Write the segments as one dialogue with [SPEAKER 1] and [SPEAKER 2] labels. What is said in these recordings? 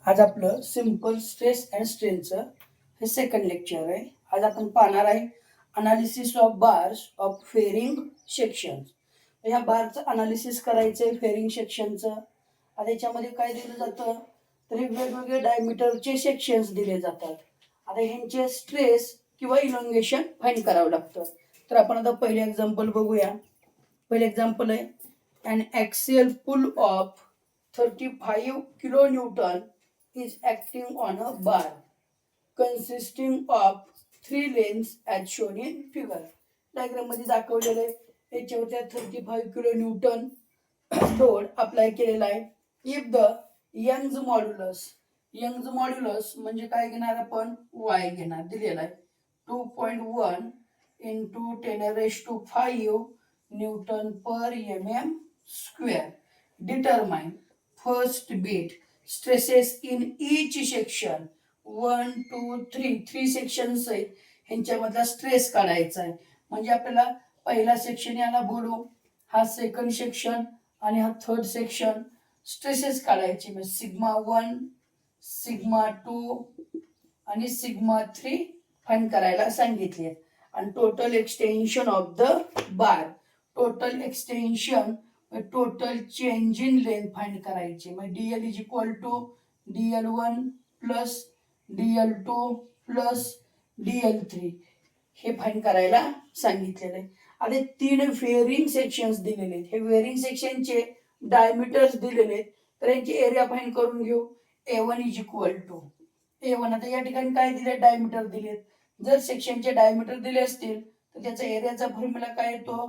[SPEAKER 1] आज आपलं simple stress and स्ट्रेनचं हे सेकंड लेक्चर आहे. आज आपण पाहणार आहे analysis of bars of varying sections. ह्या बारचं अनालिसिस करायचं आहे फेरिंग सेक्शनचं. आता याच्यामध्ये काय दिलं जातं तर हे वेगवेगळे डायमीटरचे सेक्शन्स दिले जातात. आता ह्यांचे स्ट्रेस किंवा इलॉंगेशन फाइंड करावं लागतं. तर आपण आता पहिले एक्झाम्पल बघूया. पहिले एक्झाम्पल आहे an axial pull of 35 kilonewton is acting on a bar consisting of 3 lanes as shown in figure. Diagram मध्ये दाखवलेलं आहे. याच्यावरती 35 किलो न्यूटन लोड अप्लाय केलेला आहे. इफ द यंग्स मॉड्युलस म्हणजे काय घेणार आपण y घेणार दिलेला आहे 2.1 into 10⁵ newton per mm square. Determine first bit stresses in each section 1 2 3 sections आहेत. ह्यांच्यामधला स्ट्रेस काढायचा आहे. म्हणजे आपल्याला पहिला सेक्शन याला बोलू, हा सेकंड सेक्शन आणि हा थर्ड सेक्शन. स्ट्रेसेस काढायचे म्हणजे सिग्मा 1 सिग्मा 2 आणि सिग्मा 3 फाइंड करायला सांगितले. आणि total extension of the bar, total extension total change in length find करायची. मग DL is equal to DL1 plus DL2 plus DL3 हे फाइंड करायला सांगितलेलं आहे. आता 3 वेरिंग सेक्शन्स दिलेले आहेत. हे वेरिंग सेक्शनचे डायमीटर्स दिलेले आहेत. तर यांची एरिया फाइंड करून घेऊ. A1 is equal to A1. आता या ठिकाणी काय दिले डायमीटर दिलेत. जर सेक्शनचे डायमीटर दिले असतील तर त्याचा एरियाचा फॉर्म्युला काय येतो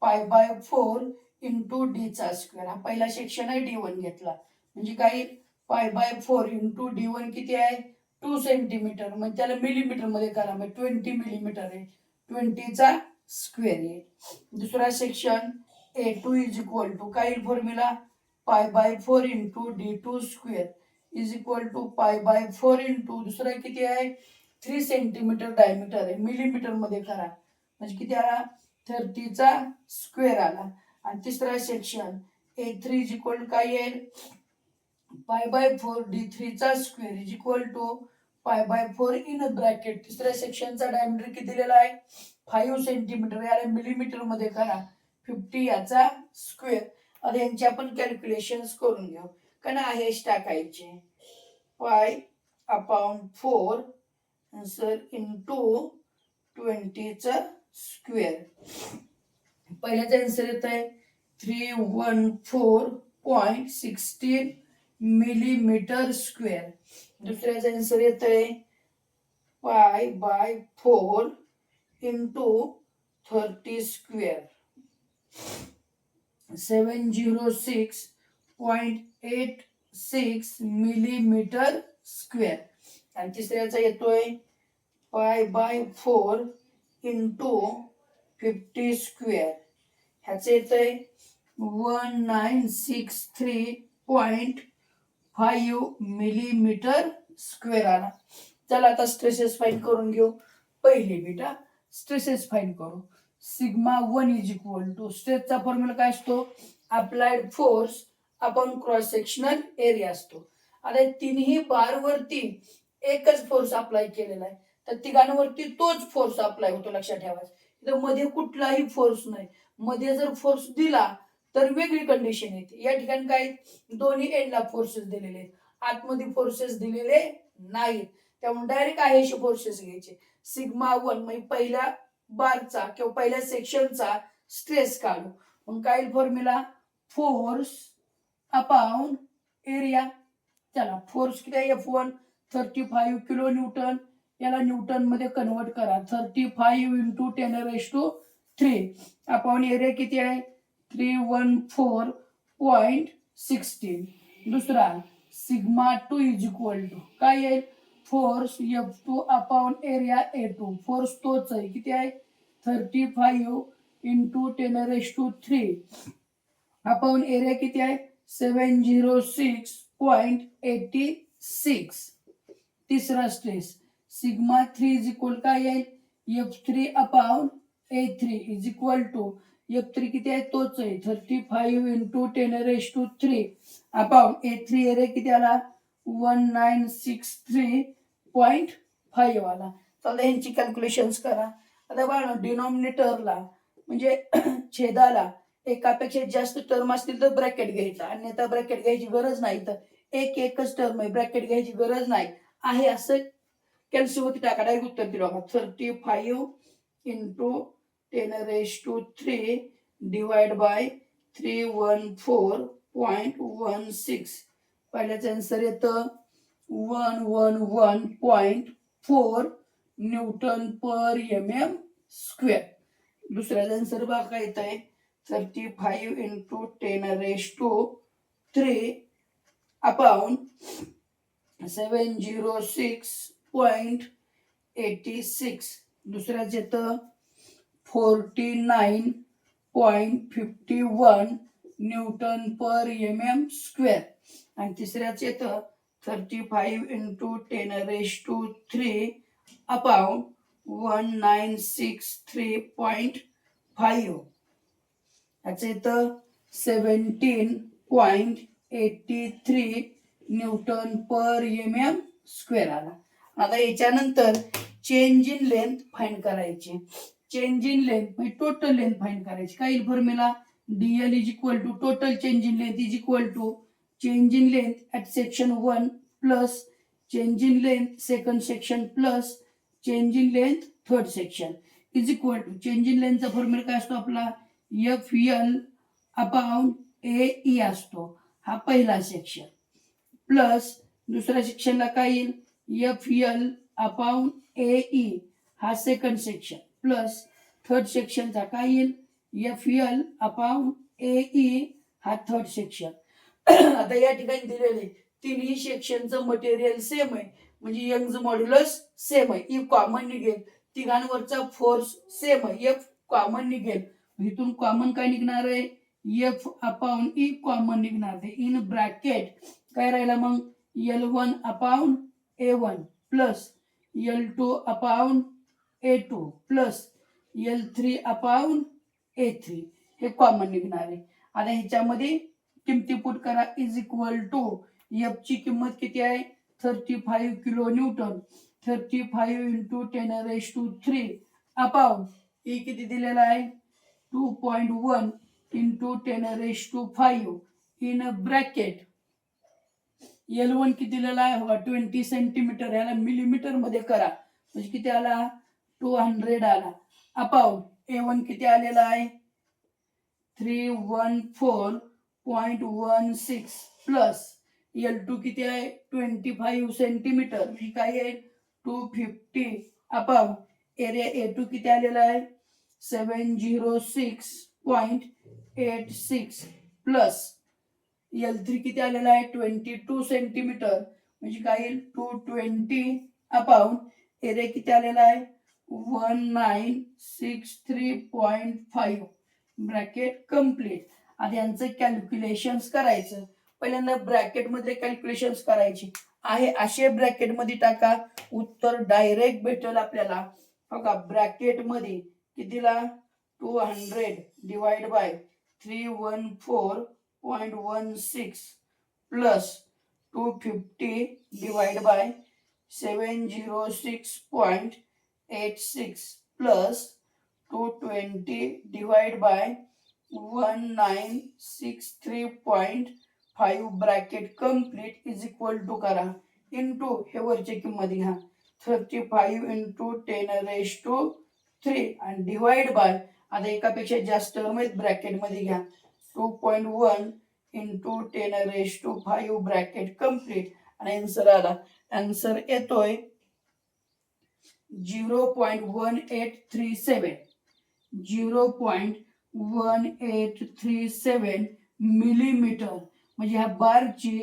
[SPEAKER 1] π/4 इंटू डीचा स्क्वेअर. हा पहिला सेक्शन आहे D1 घेतला म्हणजे काय π/4 इंटू D1 किती आहे 2 सेंटीमीटर. म्हणजे त्याला मिलीमीटर मध्ये करा म्हणजे 20 मिलीमीटर आहे. 20चा स्क्वेअर आहे. दुसरा section A2 is equal to काय formula π/4 into D2 square is equal to π/4 into दुसरा किती आहे 3 सेंटीमीटर डायमीटर आहे मिलीमीटर मध्ये करा म्हणजे किती आला 30चा स्क्वेअर आला. आणि तिसरा सेक्शन A3 इज इक्वल काय येईल π/4 D3चा square is equal to π/4 in bracket. तिसऱ्या सेक्शनचा डायमीटर किती दिलेला आहे 5 सेंटीमीटर. याला मिलीमीटर मध्ये करा 50 याचा स्क्वेअर. आता यांची आपण कॅल्क्युलेशन्स करून घेऊ. कारण आहेच टाकायचे π/4 आन्सर इंटू 20चा स्क्वेअर. पहिल्याचा आन्सर येत आहे 314.16 मिलीमीटर स्क्वेअर. दुसऱ्याचा आन्सर येत आहे π/4 इंटू 30 स्क्वेअर 706.86 मिलीमीटर स्क्वेअर. आणि तिसऱ्याचा येतोय π/4 इंटू 50 स्क्वेअर. ह्याचं येतंय 1963.5 मिलीमीटर स्क्वेअर आला. चला आता स्ट्रेसेस फाइंड करून घेऊ. पहिली बेटा स्ट्रेसेस फाइंड करू. सिग्मा 1 इज इक्वल टू स्ट्रेसचा फॉर्म्युला काय असतो applied force upon cross sectional area असतो. आता तिन्ही बार वरती एकच फोर्स अप्लाय केलेला आहे तर तिघांवरती तोच फोर्स अप्लाय होतो. लक्षात ठेवायचं इथं मध्ये कुठलाही फोर्स नाही. मध्ये जर फोर्स दिला तर वेगळी कंडिशन येते. या ठिकाणी काय दोन्ही एंडला फोर्सेस दिलेले आहेत, आतमध्ये फोर्सेस दिलेले नाहीत. त्यामुळे डायरेक्ट आहेशे फोर्सेस घ्यायचे. सिग्मा 1 म्हणजे पहिल्या बारचा किंवा पहिल्या सेक्शनचा स्ट्रेस काढू. मग काय फॉर्म्युला फोर्स अपॉन एरिया. चला फोर्स किती आहे F1 35 किलो न्यूटन. याला न्यूटन मध्ये कन्वर्ट करा 35 इंटू 10⁻³ अपॉन एरिया किती आहे 314.16. दुसरा सिग्मा 2 इज इक्वल टू काय आहे force F2 upon area A2. Force तोच आहे किती आहे 35 इंटू 10⁻³ अपॉन एरिया किती आहे 706.86. तिसरा स्ट्रेस सिग्मा 3 इज इक्वल काय येईल F3 upon A3 is equal to F3 किती आहे तोच आहे 35 इंटू 10⁻³ अपॉन A3 एरिया किती आला 1963.5 आला. चला यांची कॅल्क्युलेशन्स करा. आता बघा डिनॉमिनेटरला म्हणजे छेदाला एकापेक्षा जास्त टर्म असतील तर ब्रॅकेट घ्यायचा, अन्यथा ब्रॅकेट घ्यायची गरज नाही. तर एकच टर्म आहे ब्रॅकेट घ्यायची गरज नाही आहे असं कॅल्सी होती टाका. डायरेक्ट उत्तर दिलं बघा 35 इंटू 10⁻³ डिवाइड बाय 314.16. पहिल्याचं आन्सर येतं 111.4 न्यूटन पर mm². दुसऱ्याचा आन्सर बघा काय येत आहे 35 इंटू 10⁻³ अपॉन 706.86. दुसऱ्याच येतं 49.51 न्यूटन पर mm². आणि तिसऱ्याच येतं 35 इंटू 10⁻³ अपॉन 1963.5. याचं येतं 17.83 न्यूटन पर mm² आला. आता याच्यानंतर चेंज इन लेंथ फाइंड करायची. चेंज इन लेंथ म्हणजे टोटल लेंथ फाइंड करायची. काय येईल formula DL is equal to total change in length is equal to change in length at section 1 plus change in length second section plus change in length third section is equal to change in लेंथचा formula काय असतो आपला FL upon AE असतो. हा पहिला section plus दुसऱ्या सेक्शनला काय येईल FL अपॉन AE हा सेकंड सेक्शन प्लस थर्ड सेक्शनचा काय येईल FL अपॉन AE हा थर्ड सेक्शन. आता या ठिकाणी दिलेले तिन्ही सेक्शनचं मटेरियल सेम आहे म्हणजे यंगचं मॉड्युलस सेम आहे. ई कॉमन निघेल. तिघांवरचा फोर्स सेम आहे F कॉमन निघेल. इथून कॉमन काय निघणार आहे F अपॉन E कॉमन निघणार आहे. इन ब्रॅकेट काय राहिला मग L1 upon A1 plus L2 upon A2 plus L3 upon A3 हे कॉमन निघणार आहे. आता ह्याच्यामध्ये किमती पुट करा इज इक्वल टू F ची किंमत किती आहे 35 kilo Newton 35 into 10⁻³ upon E किती दिलेला आहे 2.1 इंटू 10⁻5 इन ब्रॅकेट L1 किती दिलेला आहे 20 सेंटीमीटर. याला मिलीमीटर मध्ये करा म्हणजे किती आला 200 आला. अपॉन A1 किती आलेला आहे 314.16 प्लस L2 किती आहे 25 सेंटीमीटर म्हणजे काय आहे 250 अपॉन एरिया A2 किती आलेला आहे 706.86 प्लस L3 किती आलेला आहे 22 सेंटीमीटर म्हणजे काय येईल 220 अपॉन एरिया किती आलेला आहे 1963.5 ब्रॅकेट कंप्लीट. आता यांचं कॅल्क्युलेशन्स करायचं. पहिल्यांदा ब्रॅकेट मध्ये कॅल्क्युलेशन्स करायची आहे असे ब्रॅकेट मध्ये टाका उत्तर डायरेक्ट भेटेल आपल्याला. बघा ब्रॅकेट मध्ये कितीला 200 divide by 314.16 plus 250 divide by 706.86 plus 220 divide by 1963.5 bracket complete is equal to करा इंटू हे वरची किंमत घ्या 35 इंटू 10⁻³ आणि डिवाइड बाय आता एकापेक्षा जास्त टर्म आहेत ब्रॅकेट मध्ये घ्या 2.1 इंटू 10⁻5 ब्रॅकेट कंप्लीट आणि आन्सर आला. आन्सर येतोय 0.1837 0.1837 मिलीमीटर म्हणजे ह्या बारची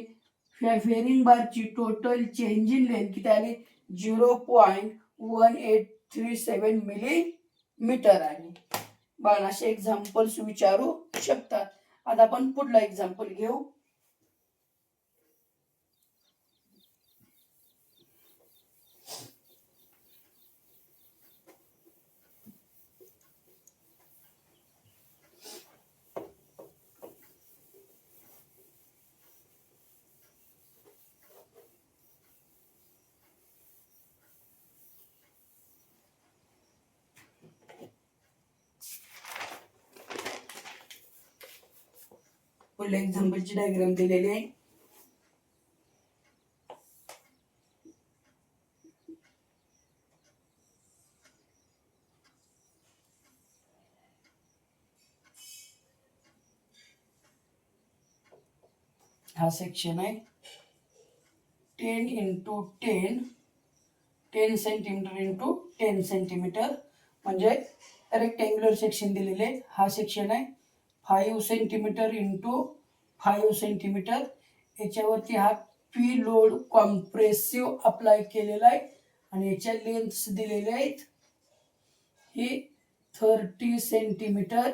[SPEAKER 1] फेरिंग बारची टोटल चेंज इन लेंथ किती आली 0.1837 मिलीमीटर आली. बघा असे एक्झाम्पल्स विचारू शकतात. आता आपण पुढला एक्झाम्पल घेऊ. पुढल्या एक्झाम्पलची डायग्राम दिलेली आहे. हा सेक्शन आहे 10 into 10 10 सेंटीमीटर इंटू 10 सेंटीमीटर म्हणजे रेक्टँग्युलर सेक्शन दिलेले आहे. हा सेक्शन आहे 5 सेंटीमीटर इंटू 5 सेंटीमीटर. याच्यावरती हा पी लोड कॉम्प्रेसिव्ह अप्लाय केलेला आहे आणि याच्या लेंथ्स दिलेल्या आहेत ही 30 सेंटीमीटर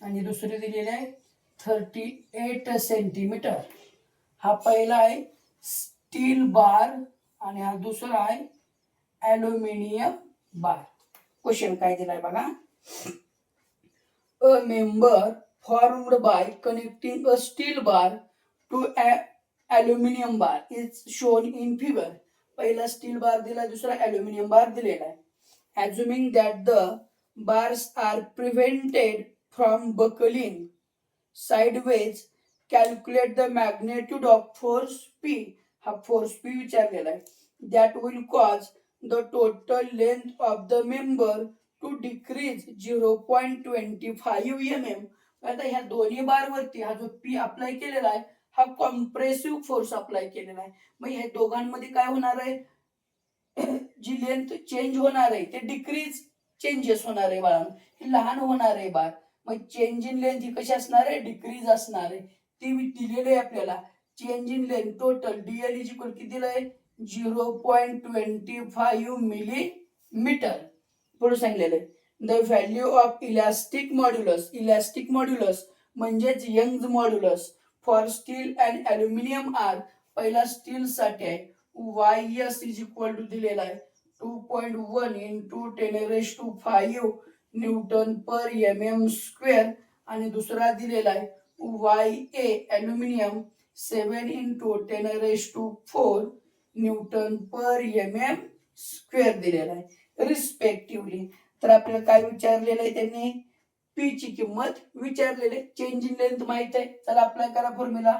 [SPEAKER 1] आणि दुसरी दिलेली आहे 38 सेंटीमीटर. हा पहिला आहे स्टील बार आणि हा दुसरा आहे ॲल्युमिनियम बार. क्वेश्चन काय दिलाय बघा. A member formed by connecting a steel bar to an aluminum bar is shown in figure. पहिला स्टील बार दिला, दुसरा ॲल्युमिनियम बार दिलेला आहे. Assuming that the bars are prevented from buckling sideways, calculate the magnitude of force P. हा force P विचारलेला आहे. That will cause the total length of the member to decrease 0.25 mm. आता ह्या दोन्ही बार वरती हा जो पी अप्लाय केलेला आहे हा कॉम्प्रेसिव्ह फोर्स अप्लाय केलेला आहे. मग ह्या दोघांमध्ये काय होणार आहे, जी लेंथ चेंज होणार आहे ते डिक्रीज चेंजेस होणार आहे बाळा, ही लहान होणार आहे बार. मग चेंज इन लेंथ ही कशी असणार आहे, डिक्रीज असणार आहे. ती दिलेली आहे आपल्याला. Change in length total DL is equal किती दिलंय 0.25 मिलीमीटर. पुढे सांगितलेलं आहे the value of elastic modulus म्हणजेच Young's modulus for steel and aluminium are. पहिला स्टील साठी आहे YS इज इक्वल टू दिलेला आहे 2.1 into 10⁵ newton per mm square आणि दुसरा दिलेला आहे YA aluminium 7 into 10⁴ newton per mm square दिलेला आहे रिस्पेक्टिव्हली. तर आपल्याला काय विचारलेलं आहे त्यांनी, पी ची किंमत विचारलेली आहे. चेंज इन लेंथ माहित आहे, तर अप्लाय करा formula.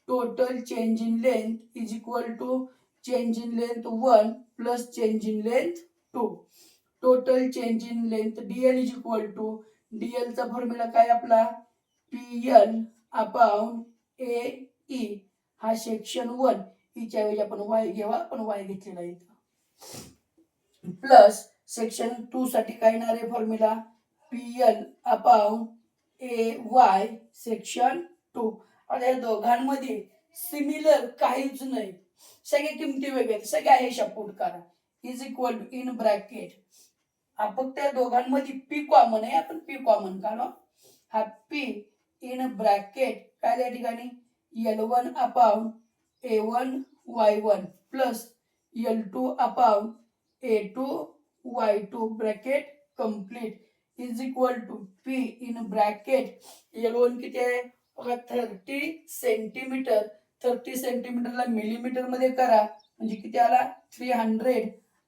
[SPEAKER 1] Total change in length is equal to change in length 1 plus change in length 2. Total change in length DL is equal to, DL चा फॉर्म्युला काय आपला पीएल अपॉन ए ई. हा section 1 हिच्या वेळी आपण Y घेवा, आपण Y घेतलेला आहे प्लस सेक्शन 2 साठी काय येणार आहे फॉर्म्युला पीएल अपॉन ए वाय सेक्शन 2. आता या दोघांमध्ये सिमिलर काहीच नाही, सगळे किमती वेगळे, सगळे आहे शपूट करा is equal to in bracket. फक्त या दोघांमध्ये पी कॉमन आहे, आपण पी कॉमन काढू. हा पी इन ब्रॅकेट काय या ठिकाणी L1 upon A1 Y1 plus L2 upon A2 Y2 bracket complete is equal to P in bracket L1 किती आहे बघा 30 सेंटीमीटर. 30 सेंटीमीटरला मिलीमीटर मध्ये करा म्हणजे किती आला 300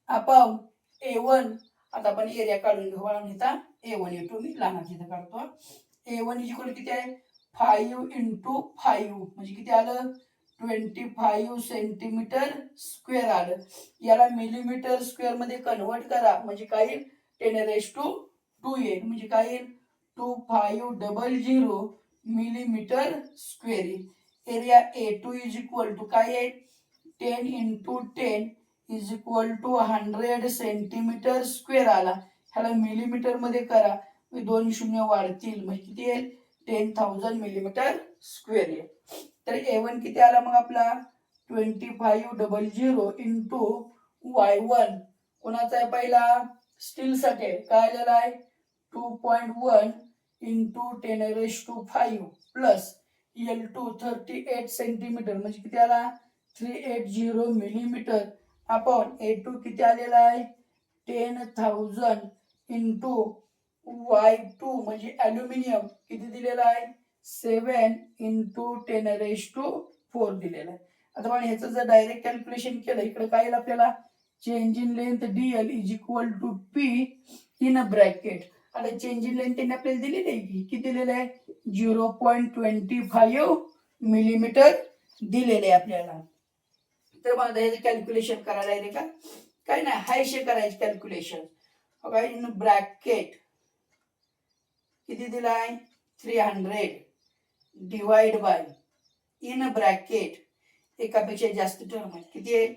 [SPEAKER 1] अपॉन A1. आता आपण एरिया काढून घेऊ आणि इथं A1 A2 मी लहानाची इथं काढतो. A1 इज इक्वल किती आहे 5 इंटू 5 म्हणजे किती आलं 25 सेंटीमीटर स्क्वेअर आलं. याला मिलीमीटर स्क्वेअर मध्ये कन्वर्ट करा म्हणजे काय येईल 10⁻² येईल म्हणजे काय येईल 2500 मिलीमीटर स्क्वेअर येईल. Area A2 is equal to काय आहे 10 into 10 is equal to 100 centimetre square आला. ह्याला मिलीमीटर मध्ये करा 2 शून्य वाढतील म्हणजे किती येईल 10,000 मिलीमीटर स्क्वेअर येईल. तर A1 किती आला मग आपला 2500 इंटू Y1 कोणाचा आहे पहिला स्टील साठी काय आलेला आहे 2.1 इंटू 10⁵ प्लस L2 38 सेंटीमीटर म्हणजे किती आला 380 मिलीमीटर अपॉन A2 किती आलेला आहे 10,000 इंटू Y2 म्हणजे ॲल्युमिनियम किती दिलेला आहे 7 इंटू 10⁴ दिलेला आहे. आता पण ह्याचं जर डायरेक्ट कॅल्क्युलेशन केलं इकडे काय येईल आपल्याला change in length DL is equal to P in bracket. आता चेंज इन लेंथ त्यांनी आपल्याला दिलेली आहे की किती दिलेलं आहे 0.25 मिलीमीटर दिलेले आहे आपल्याला. तर मला हे कॅल्क्युलेशन करायला आहे का काय नाही हायशे करायचे कॅल्क्युलेशन. बघा इन ब्रॅकेट किती दिलाय 300 डिवाइड बाय इन ब्रॅकेट एकापेक्षा जास्त टर्म आहे किती आहे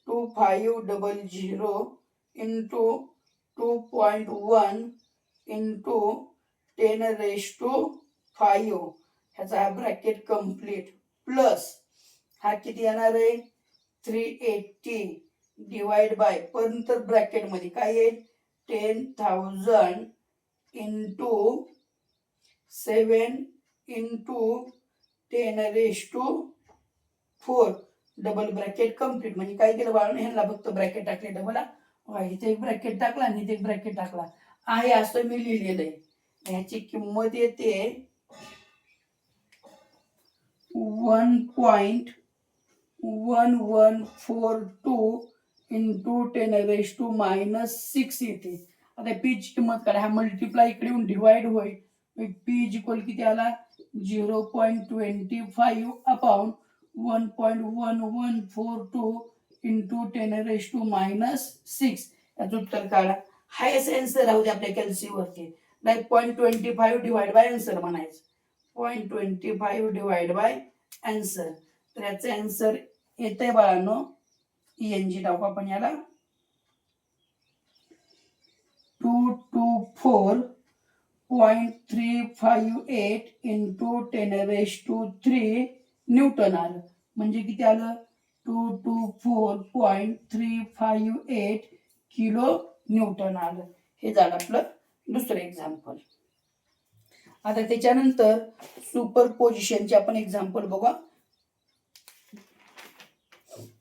[SPEAKER 1] 2500 इंटू 2.1 इंटू 10⁵ ह्याचा हा ब्रॅकेट कम्प्लीट प्लस हा किती येणार आहे 380 डिवाइड बाय नंतर ब्रॅकेट मध्ये काय येईल 10,000 into 7 into 10⁴ double bracket complete. म्हणजे काय केलं बाळांनो ह्यांना फक्त ब्रॅकेट टाकले डबल. इथे एक ब्रॅकेट टाकला आणि इथे एक ब्रॅकेट टाकला आहे असं मी लिहिलेलं आहे. ह्याची किंमत येते 1.1142 इंटू 10⁻⁻6 येते. आता पी ची किंमत काय हा मल्टिप्लाय इकडे येऊन डिवाइड होईल. पी इज इक्वल किती आला 0.25 अपॉन 1.1142 इंटू 10⁻⁻6 याचं उत्तर काढा. हायस्ट आन्सर राहू दे आपल्या कॅल्सी वरती नाही 0.25 डिवाइड बाय आन्सर म्हणायचं 0.25 डिवाइड बाय आन्सर. तर याचं आन्सर येतंय बाळांनो ENG टाकू आपण याला 224.358 इंटू 10⁻³ न्यूटन आलं. म्हणजे किती आलं 224.358 किलो न्यूटन आलं. हे झालं आपलं दुसरं एक्झाम्पल. आता त्याच्यानंतर सुपरपोजिशनचे आपण एक्झाम्पल बघू.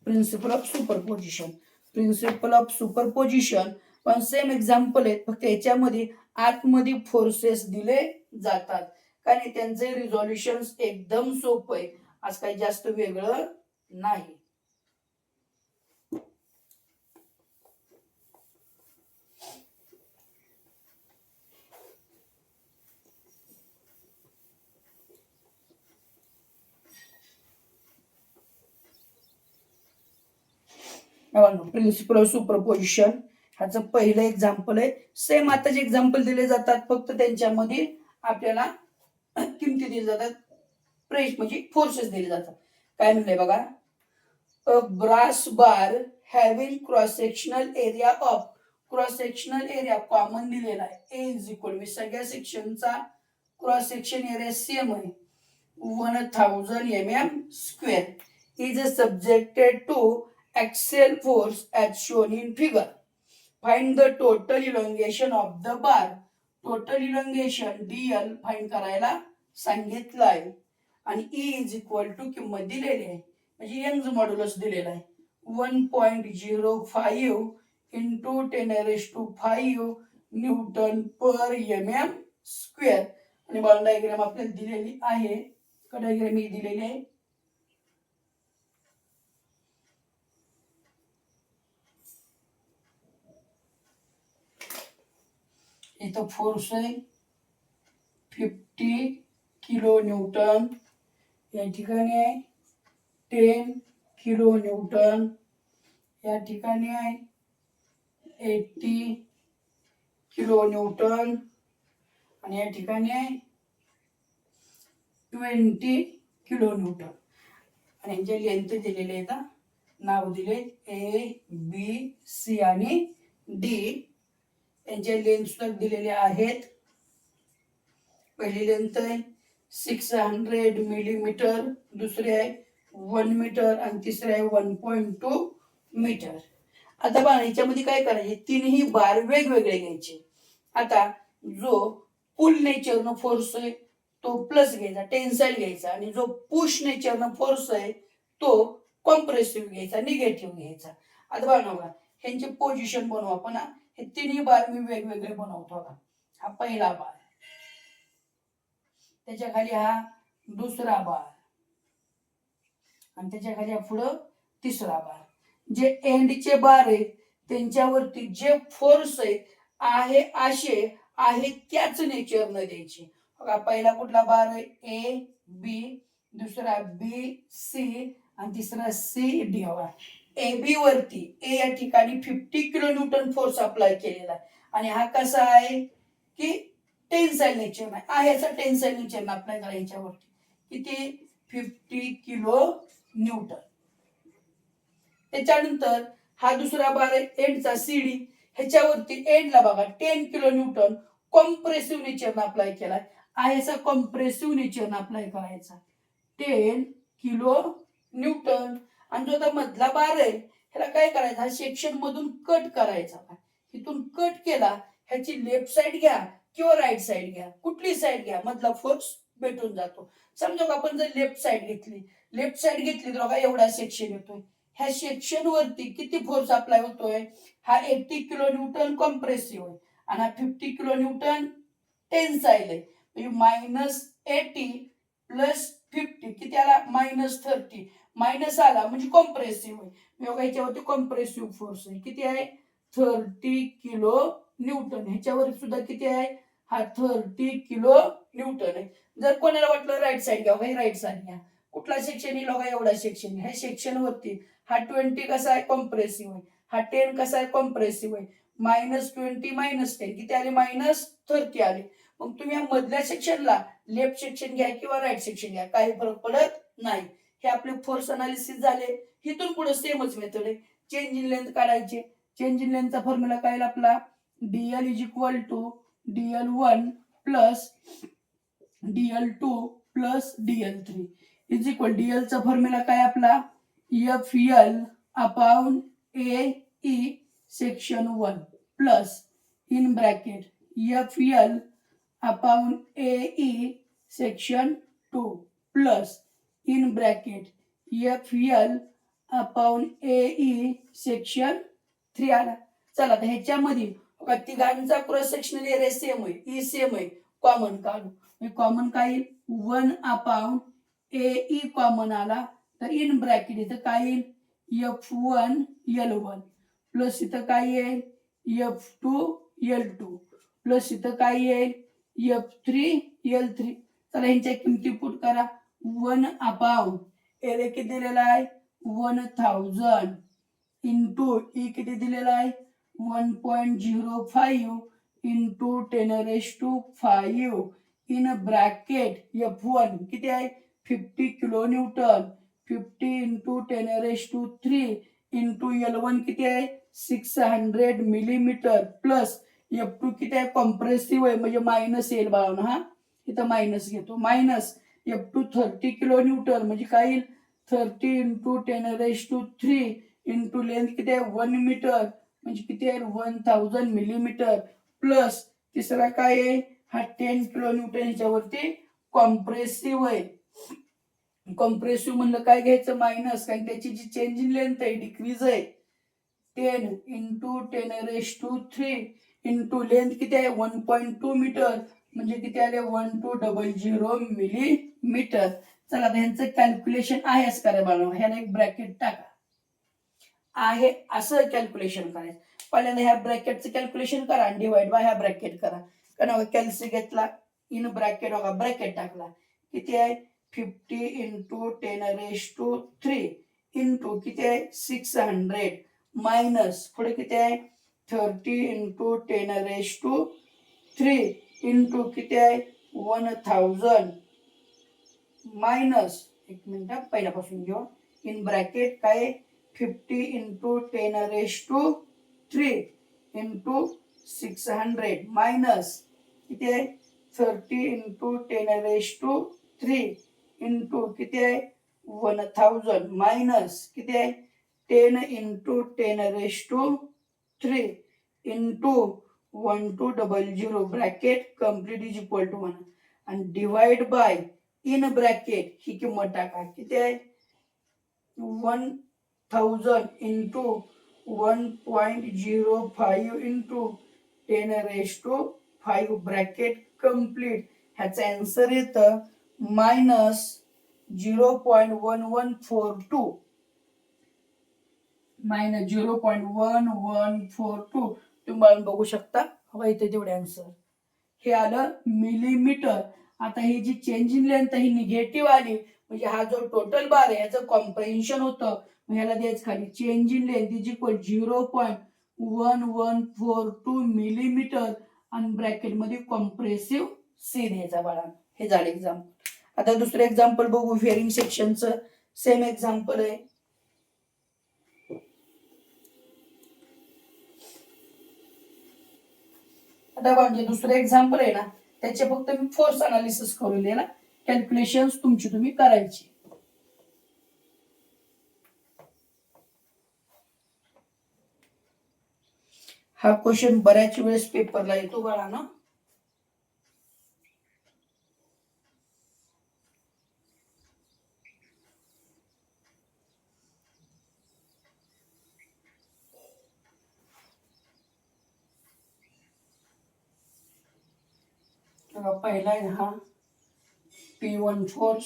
[SPEAKER 1] प्रिन्सिपल ऑफ सुपरपोजिशन पण सेम एक्झाम्पल आहेत फक्त याच्यामध्ये आतमध्ये फोर्सेस दिले जातात कारण त्यांचे रिझोल्युशन एकदम सोपं आहे. आज काही जास्त वेगळं नाही. प्रिन्सिपल ऑफ सुपरपोजिशन ह्याचं पहिलं एक्झाम्पल आहे. सेम आता जे एक्झाम्पल दिले जातात फक्त त्यांच्यामध्ये आपल्याला किमती दिली जातात प्रेस म्हणजे फोर्सेस दिले जातात. काय म्हणलंय बघा a brass bar having cross sectional area of cross sectional area common दिलेला आहे ए इज इक्वल मी सगळ्या सेक्शनचा क्रॉस सेक्शन एरिया सेम आहे 1000 mm² is subjected to axial force as shown in figure. Find the total elongation of the bar. Total elongation DL find करायला सांगितलं आहे आणि E is equal to किंमत दिलेली आहे म्हणजे यंग्स मॉड्युलस दिलेला आहे 1.05 इंटू 10⁵ न्यूटन पर mm². आणि बॉल डायग्राम आपल्याला दिलेली आहे. डायग्राम ही दिलेली आहे. इथं फोर्स आहे 50 किलो न्यूटन या ठिकाणी आहे 10 किलो न्यूटन या ठिकाणी आहे 80 किलो न्यूटन आणि या ठिकाणी आहे 20 किलो न्यूटन. आणि यांचे लेंथ दिलेले आहेत नाव दिले ABC आणि D. यांचे लेंथ सुद्धा दिलेले आहेत. पहिली लेंथ आहे 600 मिलीमीटर दुसरी आहे 1 मीटर आणि तिसरी आहे 1.2 मीटर. आता बघा याच्यामध्ये काय करायचे तीनही बार वेगवेगळे घ्यायचे. आता जो पुल नेचरनं फोर्स आहे तो प्लस घ्यायचा टेन्साइल घ्यायचा आणि जो पुश नेचरनं फोर्स आहे तो कॉम्प्रेसिव्ह घ्यायचा निगेटिव्ह घ्यायचा. आता बघा ह्यांचे पोझिशन बनवू आपण. हे तिन्ही बार मी वेगवेगळे बनवतो. हा पहिला बार त्याच्या खाली हा दुसरा बार आणि त्याच्या खाली हा पुढं तिसरा बार. जे एंडचे बार आहेत त्यांच्यावरती जे फोर्स आहे असे आहे त्याच नेचरनं द्यायची. बघा पहिला कुठला बार आहे ए बी, दुसरा बी सी आणि तिसरा सी डी. बघा ए बी वरती ए या ठिकाणी 50 किलो न्यूटन फोर्स अप्लाय केलेला आहे आणि हा कसा आहे की टेन्साईल नेचर आहे. याचा टेन्साईल नेचर अप्लाय करायच्या वरती किती 50 किलो न्यूटन. त्याच्यानंतर हा दुसरा बार आहे एंडचा सीडी, ह्याच्यावरती एंडला बघा 10 kilo Newton compressive nature apply केलाय. याचा कॉम्प्रेसिव्ह नेचर अप्लाय करायचा 10 किलो न्यूटन. आणि जो आता मधला बार आहे ह्याला काय करायचं, हा सेक्शन मधून कट करायचा. इथून कट केला, ह्याची लेफ्ट साइड घ्या किंवा राईट साइड घ्या, कुठली साइड घ्या मधला फोर्स भेटून जातो. समजा आपण जर लेफ्ट साइड घेतली तर बघा एवढा सेक्शन येतोय. ह्या सेक्शन वरती किती फोर्स अप्लाय होतोय, हा 80 किलो न्यूटन कॉम्प्रेसिव्ह आहे आणि हा 50 किलो न्यूटन टेन्साईल आहे. म्हणजे -80 + 50 किती आला -30. मायनस आला म्हणजे कॉम्प्रेसिव्ह आहे. बघा ह्याच्यावरती कॉम्प्रेसिव्ह फोर्स आहे किती आहे 30 किलो न्यूटन. ह्याच्यावर सुद्धा किती आहे, हा 30 किलो न्यूटन आहे. जर कोणाला वाटलं राईट साइड घ्या, राईट साइड घ्या. कुठला सेक्शन येईल बघा एवढा सेक्शन. ह्या सेक्शन वरती हा 20 कसा आहे कॉम्प्रेसिव्ह आहे, हा 10 कसा आहे कॉम्प्रेसिव्ह आहे. -20 - 10 किती आले -30 आले. मग तुम्ही या मधल्या सेक्शनला लेफ्ट सेक्शन घ्या किंवा राईट सेक्शन घ्या, काही फरक पडत नाही. हे आपले फोर्स अनालिसिस झाले. इथून पुढे सेमच मेथड आहे. चेंज इन लेंथ काढायचे. चेंज इन लेंथचा फॉर्म्युला काय आपला dl = dl1 + dl2 + dl3 dl चा फॉर्म्युला काय आपला FL/AE section 1 plus in bracket FL/AE section 2 plus in bracket FL/AE section 3 आला. चला तर ह्याच्यामध्ये तिघांचा क्रॉस सेक्शनल एरिया सेम आहे, ई सेम आहे, कॉमन काढू. कॉमन काय येईल 1/AE कॉमन आला तर इन ब्रॅकेट इथं काय येईल F1L1 प्लस इथं काय येईल F2L2 प्लस इथं काय येईल F3L3. चला ह्यांच्या किमती पुट करा. 1/, एरिया किती दिलेला आहे 1000 इंटू ई किती दिलेला आहे 1.05 इंटू 10⁵ इन ब्रॅकेट F1 किती आहे 50 kilo Newton 50 into 10⁵ into L1 किती आहे 600 मिलीमीटर प्लस F2 किती आहे कॉम्प्रेसिव्ह आहे म्हणजे मायनस येईल बाळांनो. हा इथं मायनस घेतो F2 30 किलो न्यूटन म्हणजे काय येईल 30 इंटू 10⁵ इंटू लेंथ किती आहे 1 मीटर म्हणजे किती आहे 1000 मिलीमीटर प्लस तिसरा काय आहे हा 10 किलो न्यूटन ह्याच्यावरती कॉम्प्रेसिव्ह आहे. कॉम्प्रेसिव्ह म्हणलं काय घ्यायचं मायनस, कारण त्याची जी चेंज इन लेंथ आहे डिक्रीज आहे 10 इंटू 10⁵ इंटू लेंथ किती आहे 1.2 मीटर म्हणजे किती आले 1200 मिलीमीटर. चला आता ह्यांचं कॅल्क्युलेशन आहेच करा बाळा. ह्याला एक ब्रॅकेट टाका. आहे असं कॅल्क्युलेशन करायचं. पहिल्यांदा ह्या ब्रॅकेटचं कॅल्क्युलेशन करा आणि डिवाइड बाय ह्या ब्रॅकेट करा. कारण कॅल्सी घेतला इन ब्रॅकेट बघा ब्रॅकेट टाकला किती आहे 50 इंटू 10⁵ इंटू किती आहे 600 मायनस पुढे किती आहे 30 इंटू 10⁵ इंटू किती आहे 1000 मायनस एक मिनिट पहिल्यापासून घेऊ इन ब्रॅकेट काय 50 इंटू 10⁵ इंटू 600 मायनस किती आहे 30 इंटू 10⁵ इंटू किती आहे 1000 मायनस किती आहे 10 into 10⁵ into 1200 bracket complete is equal to 1 आणि डिवाइड बाय इन ब्रॅकेट ही किंमत टाका किती आहे 1000 इंटू 1.05 इंटू 10⁵ ब्रॅकेट कम्प्लीट. ह्याचा आन्सर येतं -0.1142 -0.1142. तुम्ही बघू शकता हवा इथे तेवढे आन्सर. हे आलं मिलीमीटर. आता ही जी चेंज इन लेंथ ही निगेटिव्ह आली म्हणजे हा जो टोटल बार आहे याचं कॉम्प्रेन्शन होतं. ह्याला द्यायचं खाली change in length is equal 0.1142 millimetre आणि ब्रॅकेट मध्ये कॉम्प्रेसिव्ह सी द्यायचा बाळा. हे झालं एक्झाम्पल. आता दुसरं एक्झाम्पल बघू फेरिंग सेक्शनचं. सेम एक्झाम्पल आहे. आता म्हणजे दुसरं एक्झाम्पल आहे ना त्याचे फक्त मी फोर्स अनालिसिस करून दे ना, कॅल्क्युलेशन्स तुमची तुम्ही करायची. हा क्वेश्चन बऱ्याच वेळेस पेपरला येतो बाळा ना. पहिला आहे हा P1 फोर्स,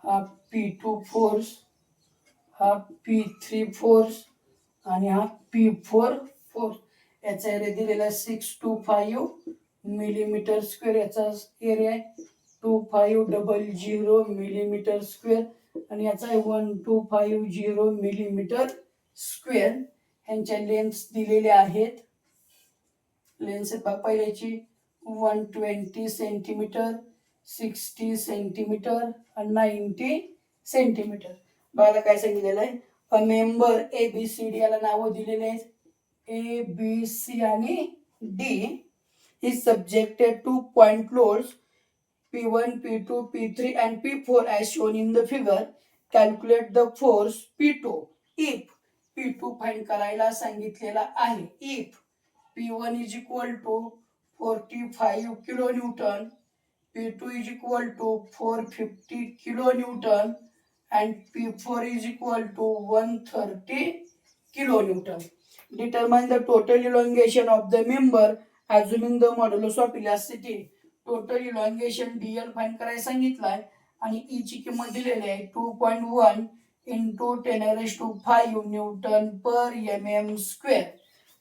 [SPEAKER 1] हा P2 फोर्स, हा P3 फोर्स आणि हा P4 फोर्स. याचा एरिया दिलेला 625 मिलीमीटर स्क्वेअर. याचा एरिया आहे 2500 मिलीमीटर स्क्वेअर आणि याचा आहे 1250 मिलीमीटर स्क्वेअर. ह्यांच्या लेन्स दिलेल्या आहेत. लेन्स पहिल्याची 120 सेंटीमीटर, 60 सेंटीमीटर आणि 90 सेंटीमीटर. बघा काय सांगितलेलं आहे. अ मेंबर ABCD याला नावं दिलेले आहेत ABC आणि D is subjected to point loads P1, P2, P3 and P4 as shown in the figure. Calculate the force P2 if P2 find करायला सांगितलेला आहे. if P1 is equal to 45 kilonewton, P2 is equal to 450 kilonewton and P4 is equal to 130 kilonewton. Determine the total elongation of the member assuming the modulus of elasticity. Total elongation DL find करायला सांगितलंय आणि E ची किंमत दिलेली आहे 2.1 into 10⁵ newton per mm square.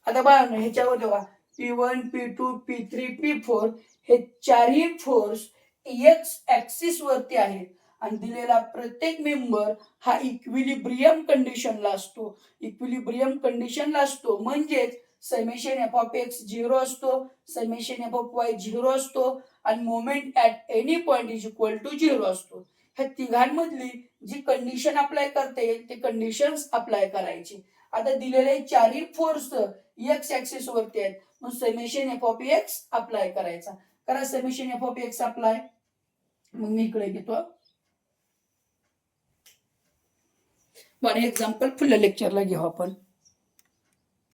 [SPEAKER 1] आता बघा ह्याच्यावर बघा P1, P2, P3, P4 हे चारही फोर्स एक्स ऍक्सिस वरती आहेत आणि दिलेला प्रत्येक मेंबर हा इक्विलिब्रियम कंडिशनला असतो. इक्विलिब्रियम कंडिशनला असतो म्हणजेच समेशन एफ ऑफ एक्स 0 असतो, समेशन एफ ऑफ वाय 0 असतो आणि moment at any point is equal to 0 असतो. ह्या तिघांमधली जी कंडिशन अप्लाय करता येईल ते कंडिशन्स अप्लाय करायची. आता दिलेले चारही फोर्स एक्स ऍक्सिस वरती आहेत मग summation F of x apply करायचा. करा summation F of x apply. मग मी इकडे घेतो. पण एक्झाम्पल फुल लेक्चरला घेऊ आपण.